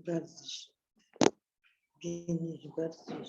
Versus. Gene versus.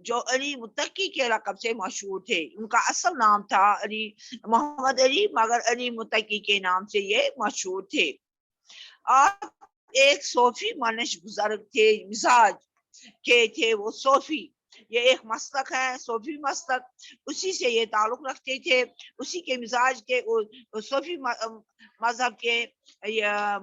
جو علی متقی کے لقب سے مشہور تھے. ان کا اصل نام تھا علی محمد علی، مگر علی متقی کے نام سے یہ مشہور تھے. آپ ایک صوفی منش بزرگ تھے، مزاج کے تھے وہ صوفی. یہ ایک مسلک ہے صوفی مسلک، اسی سے یہ تعلق رکھتے تھے، اسی کے مزاج کے صوفی مذہب کے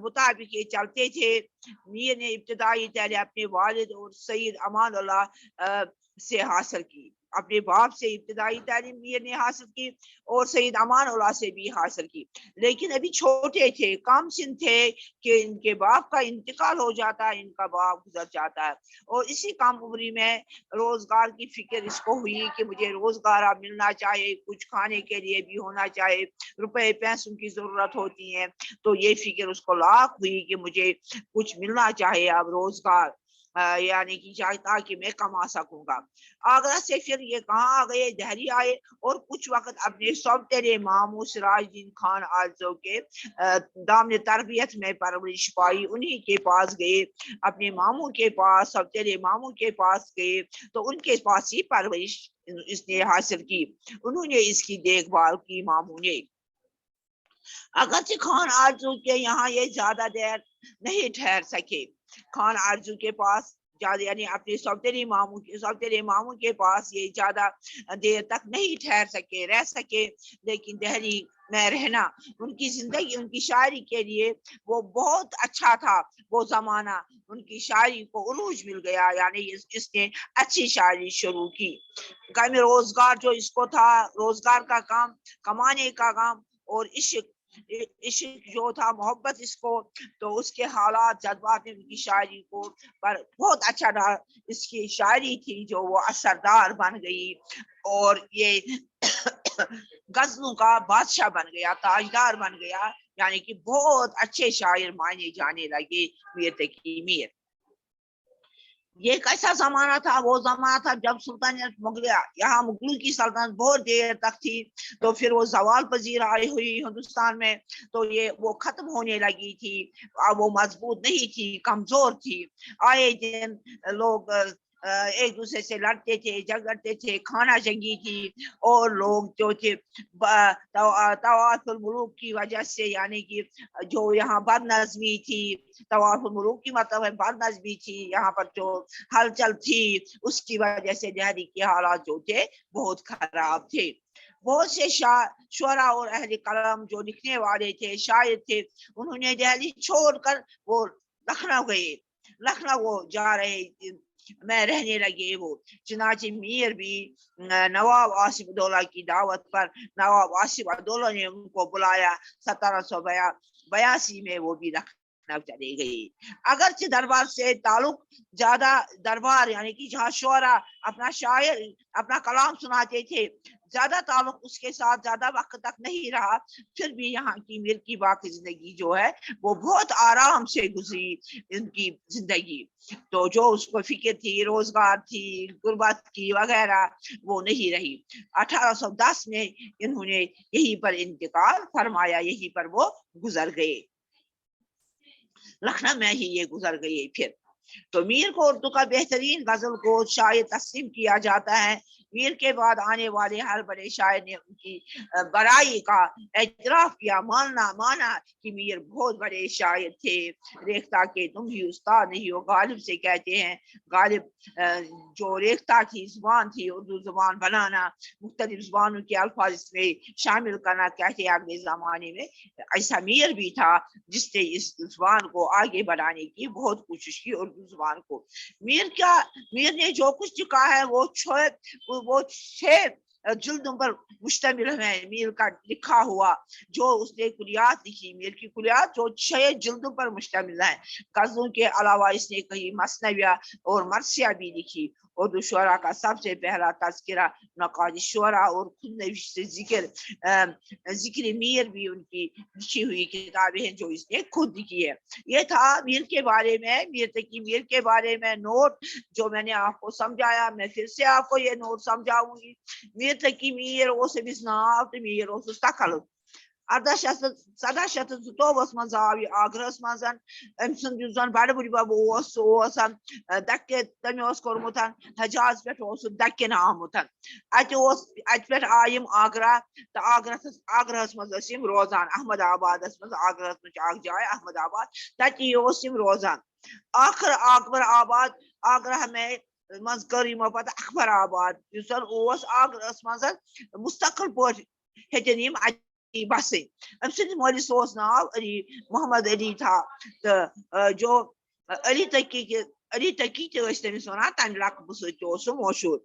مطابق یہ چلتے تھے. میر نے ابتدائی تعلیم اپنے والد اور سید امان اللہ سے حاصل کی. اپنے باپ سے ابتدائی تعلیم میر نے حاصل کی اور سید امان اللہ سے بھی حاصل کی، لیکن ابھی چھوٹے تھے، کم سن تھے کہ ان کے باپ کا انتقال ہو جاتا ہے، ان کا باپ گزر جاتا ہے. اور اسی کم عمری میں روزگار کی فکر اس کو ہوئی کہ مجھے روزگار اب ملنا چاہیے، کچھ کھانے کے لیے بھی ہونا چاہیے، روپے پیسوں کی ضرورت ہوتی ہے. تو یہ فکر اس کو لاحق ہوئی کہ مجھے کچھ ملنا چاہیے اب روزگار، یعنی کہ تاکہ میں کما سکوں گا. آگرہ سے پھر یہ کہاں آ گئے؟ دہلی آئے اور کچھ وقت اپنے سوتیلے ماموں سراج الدین خان آرزو کے دامن تربیت میں پرورش پائی. انہی کے پاس گئے، اپنے ماموں کے پاس، سوتیلے ماموں کے پاس گئے تو ان کے پاس ہی پرورش اس نے حاصل کی. انہوں نے اس کی دیکھ بھال کی ماموں نے. اگرچہ خان آرزو کے یہاں یہ زیادہ دیر نہیں ٹھہر سکے. خان آرزو کے پاس یعنی اپنے سوتیلے ماموں کے پاس یہ زیادہ دیر تک نہیں ٹھہر سکے، رہ سکے. لیکن دہلی میں رہنا ان کی زندگی، ان کی شاعری کے لیے وہ بہت اچھا تھا. وہ زمانہ ان کی شاعری کو عروج مل گیا، یعنی اس نے اچھی شاعری شروع کی. روزگار جو اس کو تھا، روزگار کا کام، کمانے کا کام، اور عشق جو تھا، محبت اس کو، تو اس کے حالات جذبات نے ان کی شاعری کو پر بہت اچھا ڈالا. اس کی شاعری تھی جو وہ اثردار بن گئی اور یہ غزلوں کا بادشاہ بن گیا، تاجدار بن گیا، یعنی کہ بہت اچھے شاعر مانے جانے لگے میر تقی میر. یہ کیسا زمانہ تھا؟ وہ زمانہ تھا جب سلطنت مغلیہ، یہاں مغلوں کی سلطنت بہت دیر تک تھی، تو پھر وہ زوال پذیر آئی ہوئی ہندوستان میں، تو یہ وہ ختم ہونے لگی تھی. اب وہ مضبوط نہیں تھی، کمزور تھی. آئے دن لوگ ایک دوسرے سے لڑتے تھے، جھگڑتے تھے، خانہ جنگی تھی، اور لوگ جو تھے طواف الملوک کی وجہ سے، یعنی کہ جو یہاں بد نظمی تھی، طواف الملوک کی مطلب ہے بد نظمی تھی، یہاں پر جو ہلچل تھی، اس کی وجہ سے دہلی کے حالات جو تھے بہت خراب تھے. بہت سے شعراء اور اہل قلم جو لکھنے والے تھے، شاعر تھے، انہوں نے دہلی چھوڑ کر وہ لکھنؤ گئے، لکھنؤ جا رہے میں رہنے لگے وہ. چنانچہ میر بھی نواب آصف الدولہ کی دعوت پر نواب آصف الدولہ نے ان کو بلایا. 1782 میں وہ بھی لکھنؤ چلے گئی. اگرچہ دربار سے تعلق زیادہ، دربار یعنی کہ جہاں شعراء اپنا شاعر اپنا کلام سناتے تھے، زیادہ تعلق اس کے ساتھ زیادہ وقت تک نہیں رہا، پھر بھی یہاں کی میر کی باقی زندگی جو ہے وہ بہت آرام سے گزری ان کی زندگی. تو جو اس کو فکر تھی، روزگار تھی، غربت کی وغیرہ، وہ نہیں رہی. 1810 میں انہوں نے یہیں پر انتقال فرمایا، یہیں پر وہ گزر گئے، لکھنؤ میں ہی یہ گزر گئے. پھر تو میر کو اردو کا بہترین غزل کو شاعر تسلیم کیا جاتا ہے. میر کے بعد آنے والے ہر بڑے شاعر نے ان کی بڑائی کا اعتراف کیا، مانا کہ میر بہت بڑے شاعر تھے. ریختہ کے تم بھی استاد نہیں ہو، غالب سے کہتے ہیں. غالب جو ریختہ کی زبان تھی، اردو زبان بنانا، مختلف زبانوں کے الفاظ اس میں شامل کرنا، کہتے ہیں اگلے زمانے میں ایسا میر بھی تھا جس نے اس زبان کو آگے بڑھانے کی بہت کوشش کی، اردو زبان کو. میر نے جو کچھ لکھا ہے وہ 6 جلدوں پر مشتمل ہے. میر کا لکھا ہوا جو اس نے کلیات لکھی، میر کی کلیات جو 6 جلدوں پر مشتمل ہے. غزلوں کے علاوہ اس نے کئی مثنویہ اور مرثیہ بھی لکھی. اردو شعراء کا سب سے پہلا تذکرہ نقاد شعراء اور خود نوشت ذکر میر بھی ان کی لکھی ہوئی کتابیں ہیں جو اس نے خود لکھی ہے. یہ تھا میر کے بارے میں، میر تقی میر کے بارے میں نوٹ جو میں نے آپ کو سمجھایا. میں پھر سے آپ کو یہ نوٹ سمجھاؤں گی. میر تقی میر اوس أمِس ناو تہٕ میر اوسُس تکلُف. 1792 مز آو یہ آگرہس مز ام سند یس زن بڑ بڈبب سہ دکہ تمہ کورمت حجاز پہ دکن آمت ات پہ آئی آگرہ تو آگرہس مز روزان احمد آبادس مز آگرہس مز اخ جائے احمد آباد تتی روزان آخر اکبر آباد آگرہ میں مز کر یمو پتہ اکبر آباد یس زن آگرہس مز مستقل پہ ہیتن بسیں ام سند مالس ناو علی محمد علی تھا تو جو علی تقی تمس ونان تمہ لقبہ ست مشہور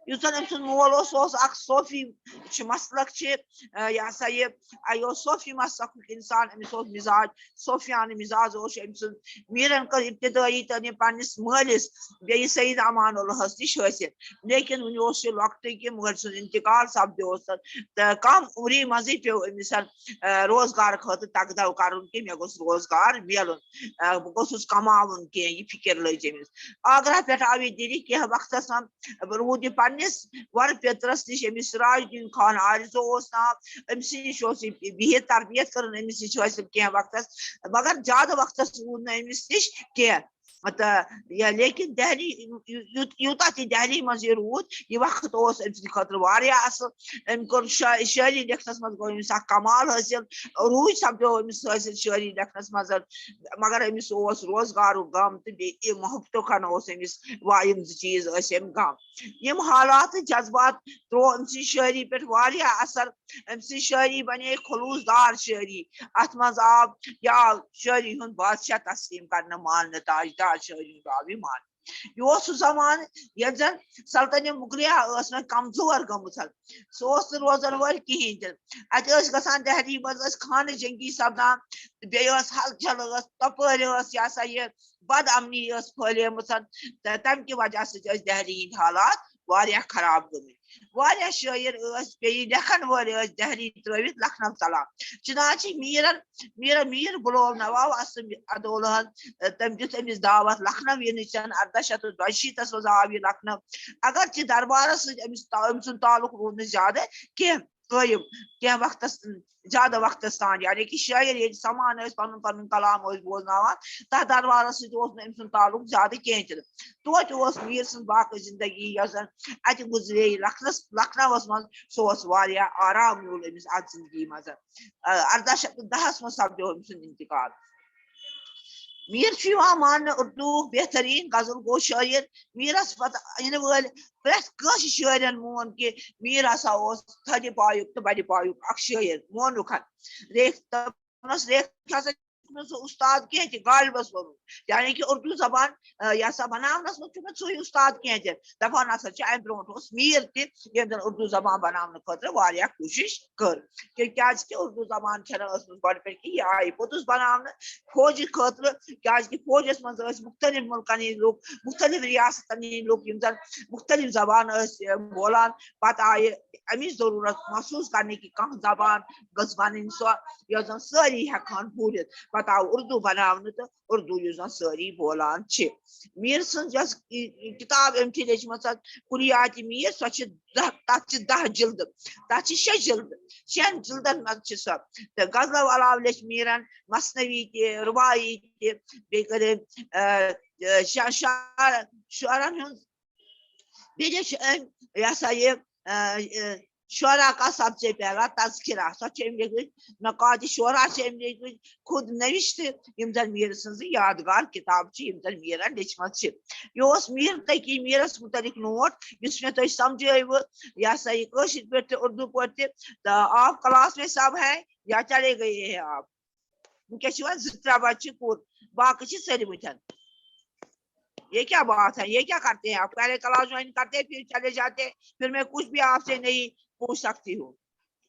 یس زن ام سند مول اخ صوفی مسلک یہ ہسا یہ صوفی مسلک انسان امس مزاج صوفیانہ مزاج ام سند میرن کر ابتدائی تعلیم پنس مالس بی سعید امان اللہ نش حاصل لیکن ون یہ لکٹ کہ مل سن انتقال سپدو تو کم عمری مزے پیو امس روزگار خاطر تقدو کرن کہ مے گوس روزگار ملن بہ گوسس کماون کی یہ فکر لج امس آگرہ پہ آو یہ دلی کی وقت رود یہ پنس ور پیترس نش امس سراج الدین خان آرزو ناو امس نش بہت تربیت کرن امس نش حاصل کی وقت مگر زیادہ وقت رود نا امس نش کی لیکن دہلی یوتہ تہ دہلی مز یہ رود یہ وقت ام سند خاطر واریاہ اصل ام کور شاعری لکھنس مز گو امس اخ کمال حاصل عروج سپدو امس حاصل شاعری لکھنس مز مگر امس روزگار غم تو بی محبت کھن امس یم چیز غم یم حالات جذبات ترو ام سی شاعری پہ واریاہ اثر ام سی شاعری بنے خلوص دار شاعری ات مز آو یا شاعری ہند بادشاہ تسلیم کرنے ماننے تاجدار شاعری آو یہ مان یہ سہ زمان یل زن سلطنت مغلیہ نا کمزور گمت سہ روزن ول کہین تہ ات گژھان دہلی مز خانہ جنگی سپدان بیس ہلچل تپر یہ سا یہ بد امنی پھلیمژ تمہ کہ وجہ سۭتۍ دہلی ہند حالات واریاہ خراب گمت واریاہ شاعر بیٚیہِ لیکھن وٲلۍ دہلی ترٲوِتھ لکھنؤ ژلان چنانچہ میر بلول نواب ادولہ تم دت امس دعوت لکھنؤ ینچ 1882 مز آو یہ لکھنؤ اگرچہ دربارس ام سند تعلق رود نہ زیادہ قائم کی وقت زیادہ وقت تان یعنی کہ شاعر یہ سمان پن کلام بوزناوان تر دربارس ام سند تعلق زیادہ کہیں توتہ میر سن باقی زندگی یس ات گزرے لکھنؤس مز سہ واریاہ آرام میول امس ات زندگی مز 1810 مز سپدو ام سند انتقال میر مان اردو بہترین غزل گو شاعر میرس پتہ ین ول پریت کس شاعرن مون کہ میر ہسا تھدِ پایُک تو بڑِ پایُک اخ شاعر مونُکھ ریخ ہسا سہ استاد کی غالبس ون یعنی کہ اردو زبان یہ سا بنانس مز سہ استاد کی دپان ہسا ام برو میر تم زن اردو زبان بنانے خاطر واریاہ کوشش کر کہ اردو زبان گۄڈٕ پٮ۪ٹھ کہ یہ آئی پوٚتُس بناونہٕ فوجی خاطر کہ فوجس مز مختلف ملکن ہند لوگ مختلف ریاستن ہند لوگ یم زن مختلف زبان بولان پتہ آئی امچ ضرورت محسوس کرنے کی کانٛہہ زبان گژھ بنٕنۍ سۄ یۄس زن سٲری ہٮ۪کہن بوٗلِتھ پتہ آو اردو بناونہٕ تہٕ اردو یُس زن سٲری بولان چھِ میر سٕنٛز یۄس کتاب أمۍ چھِ لیچھمٕژ کلیات میر سۄ چھِ تتھ چھِ 10 جلدٕ تتھ چھِ 6 جلدٕ 6 جلدن منٛز چھِ سۄ تہٕ غزلو علاوٕ لیچھ میرن مثنوی تہِ رُبایی تہِ بیٚیہِ کٔرٕنۍ شعرن ہُنٛد بیٚیہِ لیچھ أمۍ یہ ہسا یہ شعرا کا سب سے پہلا تذکرہ سۄ چھِ أمۍ لیکھمٕژ نقاد شعرا چھِ أمۍ لیکھمٕژ خود نوشتہ یم زن میر سٕنٛزٕ یادگار کتاب چھِ یم زن میرن لیچھمژ چھِ یہ میر تقی میرس متعلق نوٹ یس مے تۄہہِ سمجھٲوٕ یہ ہسا یہ کٲشِر پٲٹھۍ تہِ اردو پٲٹھۍ تہِ تو آپ کلاس میں سب ہیں یا چلے گئے ہیں آپ ونکیٚس چھِ وۄنۍ 2-3 بچہِ کوٚر باقٕے چھِ ژٔلمٕتۍ یہ کیا بات ہے یہ کیا کرتے ہیں آپ پہلے کلاس جوائن کرتے پھر چلے جاتے پھر میں کچھ بھی آپ سے نہیں پوچھ سکتی ہوں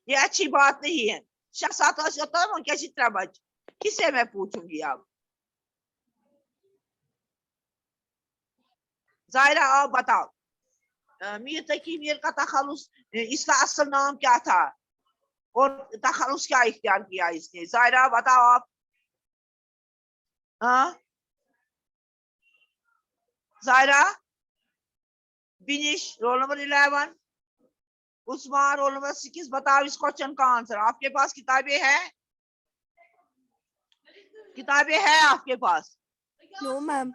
یہ اچھی بات نہیں ہے 6-7 کیسی طرح بچ کس سے میں پوچھوں گی آپ ظاہرہ آپ بتاؤ میر تقی میر کا تخلص اس کا اصل نام کیا تھا اور تخلص کیا اختیار کیا اس نے ظاہرہ بتاؤ آپ ظاہرہ بنش رول نمبر 11 عثمان رول نمبر 6 بتاؤ اس کوشچن کا آنسر. آپ کے پاس کتابیں ہیں؟ کتابیں ہیں آپ کے پاس؟ نو میم.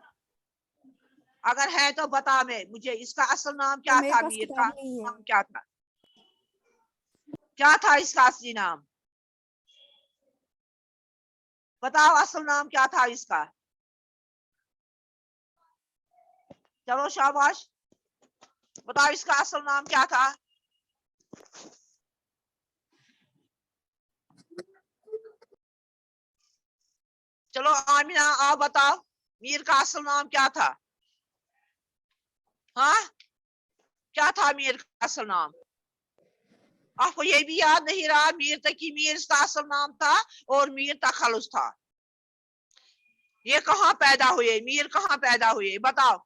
اگر ہے تو بتا میں مجھے اس کا اصل نام کیا میرے تھا؟ پاس میر کتاب کا نہیں ہے. نام کیا تھا؟ کیا تھا اس کا اصلی نام؟ بتاؤ اصل نام کیا تھا اس کا؟ چلو شاباش. بتاؤ اس کا اصل نام کیا تھا؟ چلو آمینہ آپ بتاؤ میر کا اصل نام کیا تھا؟ ہاں کیا تھا میر کا اصل نام؟ آپ کو یہ بھی یاد نہیں رہا؟ میر تقی میر اس کا اصل نام تھا اور میر تخلص تھا. یہ کہاں پیدا ہوئے؟ میر کہاں پیدا ہوئے بتاؤ.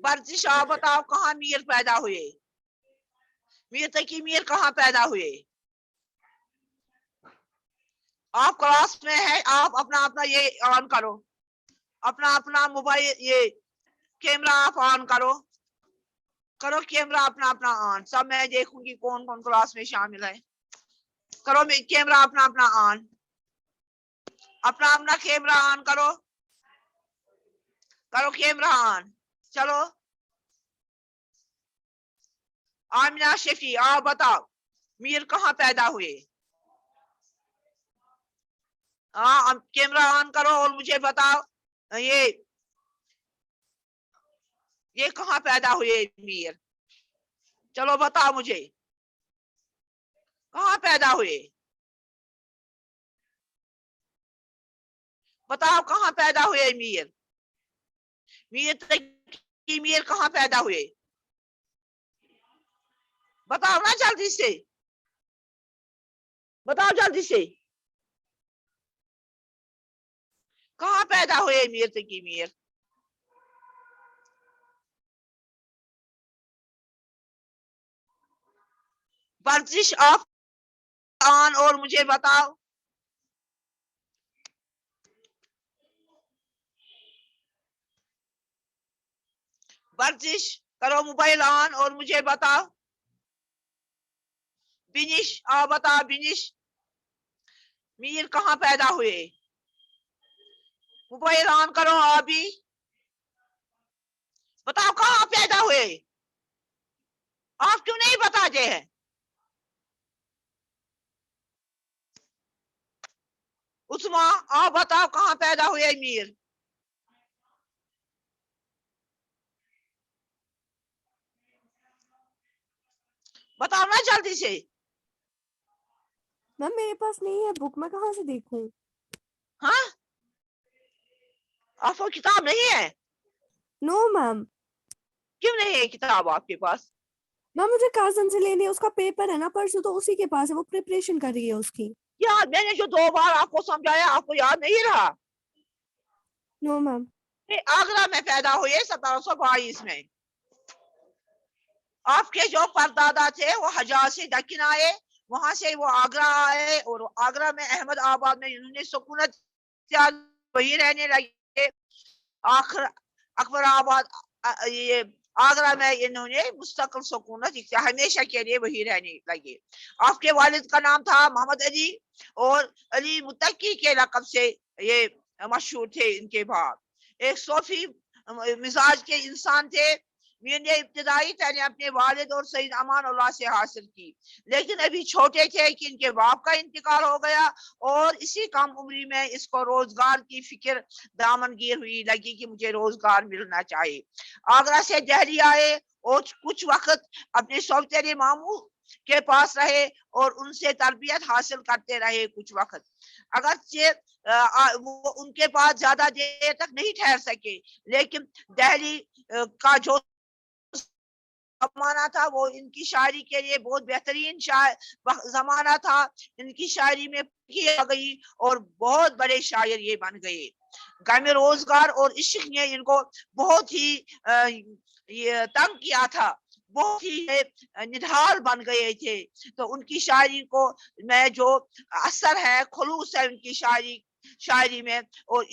ورزش آپ بتاؤ کہاں میر پیدا ہوئے؟ میر تقی میر کہاں پیدا ہوئے؟ آپ کلاس میں ہے، آپ اپنا اپنا یہ آن کرو، اپنا اپنا موبائل یہ کیمرہ آپ آن کرو، کرو کیمرہ اپنا اپنا آن. سب میں دیکھوں گی کون کون کلاس میں شامل ہے. کرو کیمرہ اپنا اپنا آن، اپنا اپنا کیمرہ آن کرو، کرو کیمرہ آن. چلو آمینہ شفیع آپ بتاؤ میر کہاں پیدا ہوئے؟ ہاں کیمرہ آن کرو اور مجھے بتاؤ یہ کہاں پیدا ہوئے میر؟ چلو بتاؤ مجھے کہاں پیدا ہوئے؟ بتاؤ کہاں پیدا ہوئے میر؟ میر کہاں پیدا ہوئے؟ بتاؤ نا جلدی سے، بتاؤ جلدی سے کہاں پیدا ہوئے میر تقی میر؟ ورزش آف آن اور مجھے بتاؤ. ورزش کرو موبائل آن اور مجھے بتاؤ. بنش آپ بتاؤ بنش میر کہاں پیدا ہوئے؟ موبائل آن کرو آپ بھی بتاؤ کہاں پیدا ہوئے؟ آپ کیوں نہیں بتاتے ہیں؟ عثمان آپ بتاؤ کہاں پیدا ہوئے میر؟ بتاؤ نا جلدی سے. میم میرے پاس نہیں ہے بک، میں کہاں سے دیکھوں؟ ہاں آپ کو کتاب نہیں ہے؟ نو میم. کیوں نہیں ہے کتاب آپ کے پاس؟ میم مجھے کازن سے لینے، اس کا پیپر ہے نا پرسوں، تو اسی کے پاس ہے، وہ پریپریشن کر رہی ہے اس کی. یاد میں نے جو 2 بار آپ کو سمجھایا آپ کو یاد نہیں رہا؟ نو میم. آگرہ میں پیدا ہوئے 1722 میں. آپ کے جو پردادا تھے وہ حجاز سے دکن آئے، وہاں سے وہ آگرہ آئے اور آگرہ میں احمد آباد میں انہوں نے سکونت وہی رہنے لگے. آخر اکبر آباد یہ آگرہ میں انہوں نے مستقل سکونت ہمیشہ کے لیے وہی رہنے لگے. آپ کے والد کا نام تھا محمد علی اور علی متقی کے لقب سے یہ مشہور تھے. ان کے بعد ایک صوفی مزاج کے انسان تھے. میں نے ابتدائی تعلیم اپنے والد اور سید امان اللہ سے حاصل کی، لیکن ابھی چھوٹے تھے کہ ان کے باپ کا انتقال ہو گیا اور اسی کم عمری میں اس کو روزگار کی فکر دامنگیر ہوئی لگی کہ مجھے روزگار ملنا چاہیے. آگرہ سے دہلی آئے اور کچھ وقت اپنے سوتیلے ماموں کے پاس رہے اور ان سے تربیت حاصل کرتے رہے کچھ وقت. اگرچہ وہ ان کے پاس زیادہ دیر تک نہیں ٹھہر سکے، لیکن دہلی کا جو زمانہ تھا وہ ان کی شاعری کے لیے بہت بہترین زمانہ تھا. ان کی شاعری میں آ گئی اور بہت بڑے شاعر یہ بن گئے. غم روزگار اور عشق نے ان کو بہت ہی تنگ کیا تھا، بہت ہی نڈھال بن گئے تھے. تو ان کی شاعری کو میں جو اثر ہے، خلوص ہے ان کی شاعری میں، اور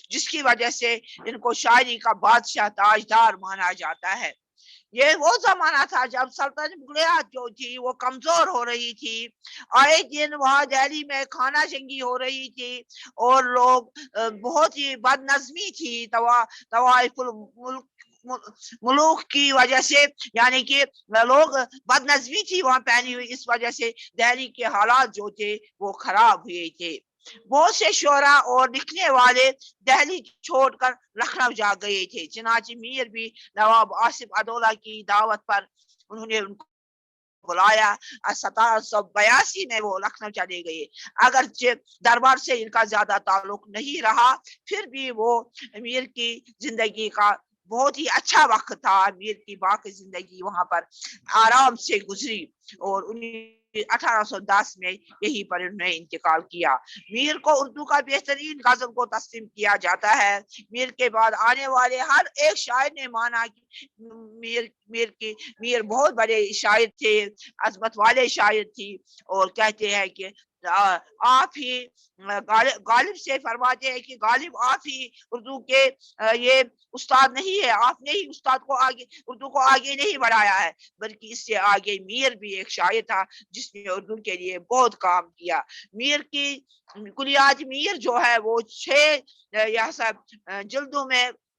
جس کی وجہ سے ان کو شاعری کا بادشاہ تاجدار مانا جاتا ہے. یہ وہ زمانہ تھا جب سلطنت مغلیات جو تھی وہ کمزور ہو رہی تھی، آئے دن وہاں دہلی میں خانہ جنگی ہو رہی تھی اور لوگ بہت ہی بد نظمی تھی طوائف ملوک کی وجہ سے، یعنی کہ لوگ بد نظمی تھی وہاں پہنی ہوئی، اس وجہ سے دہلی کے حالات جو تھے وہ خراب ہوئے تھے۔ بہت سے شعراء اور لکھنے والے دہلی چھوڑ کر لکھنؤ جا گئے تھے، چنانچہ میر بھی نواب آصف عدولہ کی دعوت پر انہوں نے ان کو بلایا، 1782 میں وہ لکھنؤ چلے گئے۔ اگرچہ دربار سے ان کا زیادہ تعلق نہیں رہا، پھر بھی وہ میر کی زندگی کا بہت ہی اچھا وقت تھا، میر کی باقی زندگی وہاں پر آرام سے گزری اور 1810 میں یہی پر انہوں نے انتقال کیا۔ میر کو اردو کا بہترین غزل کو تسلیم کیا جاتا ہے۔ میر کے بعد آنے والے ہر ایک شاعر نے مانا کہ میر بہت بڑے شاعر تھے، عظمت والے شاعر تھی، اور کہتے ہیں کہ آپ ہی غالب سے فرماتے ہیں کہ غالب آپ ہی اردو کے یہ استاد نہیں ہے، آپ نے ہی استاد کو آگے اردو کو آگے نہیں بڑھایا ہے، بلکہ اس سے آگے میر بھی ایک شاعر تھا جس نے اردو کے لیے بہت کام کیا۔ میر کی کلیات میر جو ہے وہ 6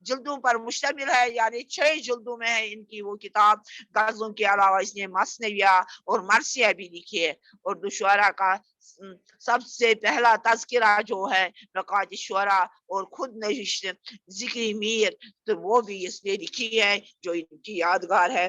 جلدوں پر مشتمل ہے، یعنی 6 جلدوں میں ہے ان کی وہ کتاب۔ غزلوں کے علاوہ اس نے مثنویہ اور مرثیہ بھی لکھی ہے۔ اردو شعراء کا سب سے پہلا تذکرہ جو ہے نقاط شعراء اور خود نوشت ذکری میر، تو وہ بھی اس نے لکھی ہے جو ان کی یادگار ہے۔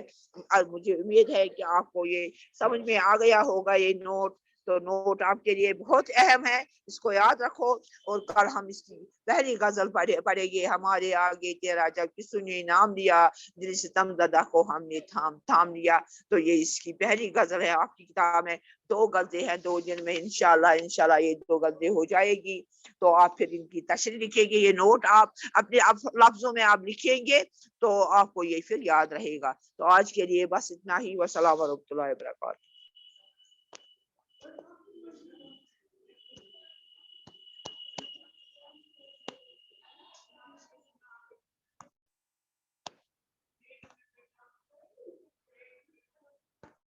مجھے امید ہے کہ آپ کو یہ سمجھ میں آ گیا ہوگا یہ نوٹ، تو نوٹ آپ کے لیے بہت اہم ہے، اس کو یاد رکھو، اور کل ہم اس کی پہلی غزل پڑھے گے، ہمارے آگے تیرا جب کسی نے نام لیا، دل ستم زدہ کو ہم نے تھام لیا۔ تو یہ اس کی پہلی غزل ہے، آپ کی کتاب میں 2 غزلیں ہیں، 2 دن میں انشاءاللہ یہ 2 غزلیں ہو جائے گی، تو آپ پھر ان کی تشریح لکھیں گے، یہ نوٹ آپ اپنے لفظوں میں آپ لکھیں گے تو آپ کو یہ پھر یاد رہے گا۔ تو آج کے لیے بس اتنا ہی، والسلام ورحمۃ اللہ وبرکاتہ۔